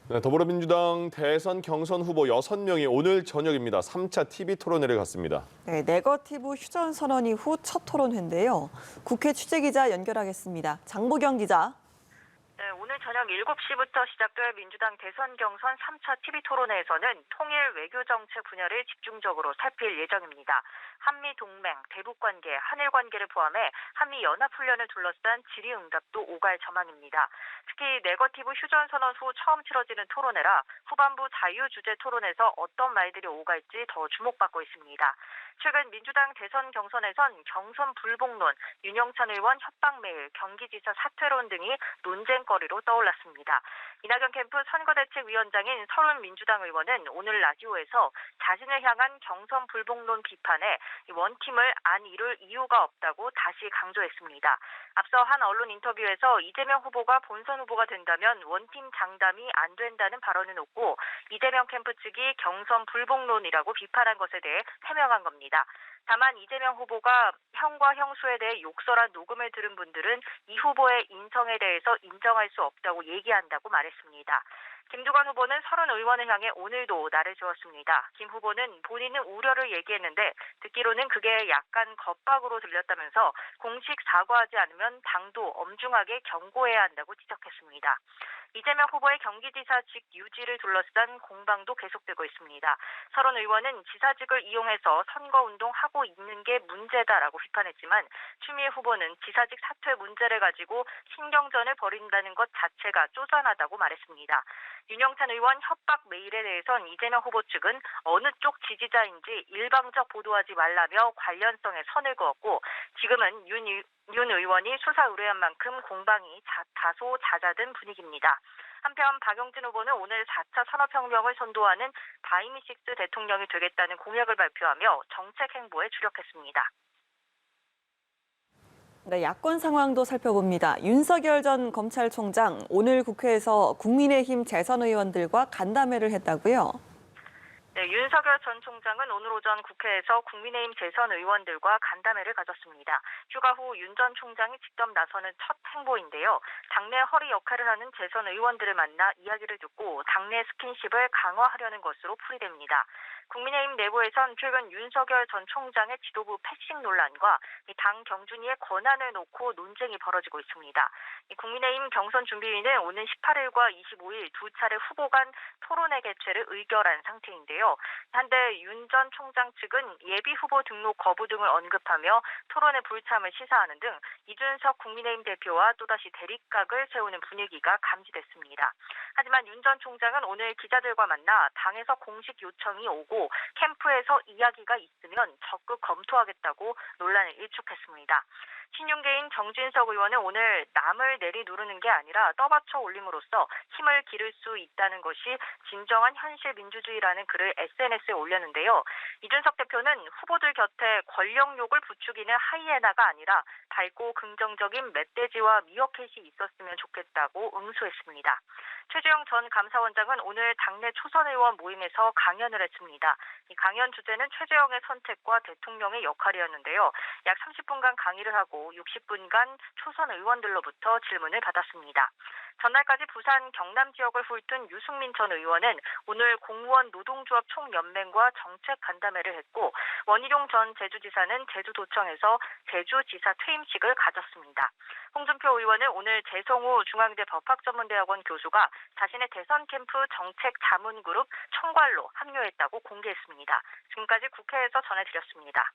네, 더불어민주당 대선 경선 후보 6명이 오늘 저녁입니다. 3차 TV 토론회를 갖습니다. 네, 네거티브 휴전 선언 이후 첫 토론회인데요. 국회 취재기자 연결하겠습니다. 장보경 기자. 네, 오늘 저녁 7시부터 시작될 민주당 대선 경선 3차 TV 토론회에서는 통일 외교정책 분야를 집중적으로 살필 예정입니다. 한미동맹, 대북관계, 한일관계를 포함해 한미연합훈련을 둘러싼 질의응답도 오갈 전망입니다. 특히 네거티브 휴전선언 후 처음 치러지는 토론회라 후반부 자유주제 토론에서 어떤 말들이 오갈지 더 주목받고 있습니다. 최근 민주당 대선 경선에선 경선 불복론, 윤영찬 의원 협박메일, 경기지사 사퇴론 등이 논쟁거리로 떠올랐습니다. 이낙연 캠프 선거대책위원장인 서른 민주당 의원은 오늘 라디오에서 자신을 향한 경선 불복론 비판에 원팀을 안 이룰 이유가 없다고 다시 강조했습니다. 앞서 한 언론 인터뷰에서 이재명 후보가 본선 후보가 된다면 원팀 장담이 안 된다는 발언을 놓고 이재명 캠프 측이 경선 불복론이라고 비판한 것에 대해 해명한 겁니다. 다만 이재명 후보가 형과 형수에 대해 욕설한 녹음을 들은 분들은 이 후보의 인성에 대해서 인정할 수 없다고 얘기한다고 말했습니다. 김두관 후보는 서른 의원을 향해 오늘도 날을 저었습니다. 김 후보는 본인은 우려를 얘기했는데 듣기로는 그게 약간 겁박으로 들렸다면서 공식 사과하지 않으면 당도 엄중하게 경고해야 한다고 지적했습니다. 이재명 후보의 경기지사직 유지를 둘러싼 공방도 계속되고 있습니다. 서른 의원은 지사직을 이용해서 선거운동하고 있는 게 문제다라고 비판했지만 추미애 후보는 지사직 사퇴 문제를 가지고 신경전을 벌인다는 것 자체가 쪼잔하다고 말했습니다. 윤영찬 의원 협박 메일에 대해선 이재명 후보 측은 어느 쪽 지지자인지 일방적 보도하지 말라며 관련성에 선을 그었고 지금은 윤 의원이 수사 의뢰한 만큼 공방이 다소 잦아든 분위기입니다. 한편 박용진 후보는 오늘 4차 산업혁명을 선도하는 바이미식스 대통령이 되겠다는 공약을 발표하며 정책 행보에 주력했습니다. 네, 야권 상황도 살펴봅니다. 윤석열 전 검찰총장 오늘 국회에서 국민의힘 재선 의원들과 간담회를 했다고요? 네, 윤석열 전 총장은 오늘 오전 국회에서 국민의힘 재선 의원들과 간담회를 가졌습니다. 휴가 후 윤 전 총장이 직접 나서는 첫 행보인데요. 당내 허리 역할을 하는 재선 의원들을 만나 이야기를 듣고 당내 스킨십을 강화하려는 것으로 풀이됩니다. 국민의힘 내부에선 최근 윤석열 전 총장의 지도부 패싱 논란과 당 경준위의 권한을 놓고 논쟁이 벌어지고 있습니다. 국민의힘 경선 준비위는 오는 18일과 25일 두 차례 후보 간 토론회 개최를 의결한 상태인데요. 한데 윤 전 총장 측은 예비 후보 등록 거부 등을 언급하며 토론회 불참을 시사하는 등 이준석 국민의힘 대표와 또다시 대립각을 세우는 분위기가 감지됐습니다. 하지만 윤 전 총장은 오늘 기자들과 만나 당에서 공식 요청이 오고 캠프에서 이야기가 있으면 적극 검토하겠다고 논란을 일축했습니다. 신윤계인 정진석 의원은 오늘 남을 내리누르는 게 아니라 떠받쳐 올림으로써 힘을 기를 수 있다는 것이 진정한 현실 민주주의라는 글을 SNS에 올렸는데요. 이준석 대표는 후보들 곁에 권력욕을 부추기는 하이에나가 아니라 밝고 긍정적인 멧돼지와 미어캣이 있었으면 좋겠다고 응수했습니다. 최재형 전 감사원장은 오늘 당내 초선 의원 모임에서 강연을 했습니다. 이 강연 주제는 최재형의 선택과 대통령의 역할이었는데요. 약 30분간 강의를 하고 60분간 초선 의원들로부터 질문을 받았습니다. 전날까지 부산 경남 지역을 훑은 유승민 전 의원은 오늘 공무원 노동조합 총연맹과 정책 간담회를 했고 원희룡 전 제주지사는 제주도청에서 제주지사 퇴임식을 가졌습니다. 홍준표 의원은 오늘 재성우 중앙대 법학전문대학원 교수가 자신의 대선 캠프 정책 자문그룹 총괄로 합류했다고 공개했습니다. 지금까지 국회에서 전해드렸습니다.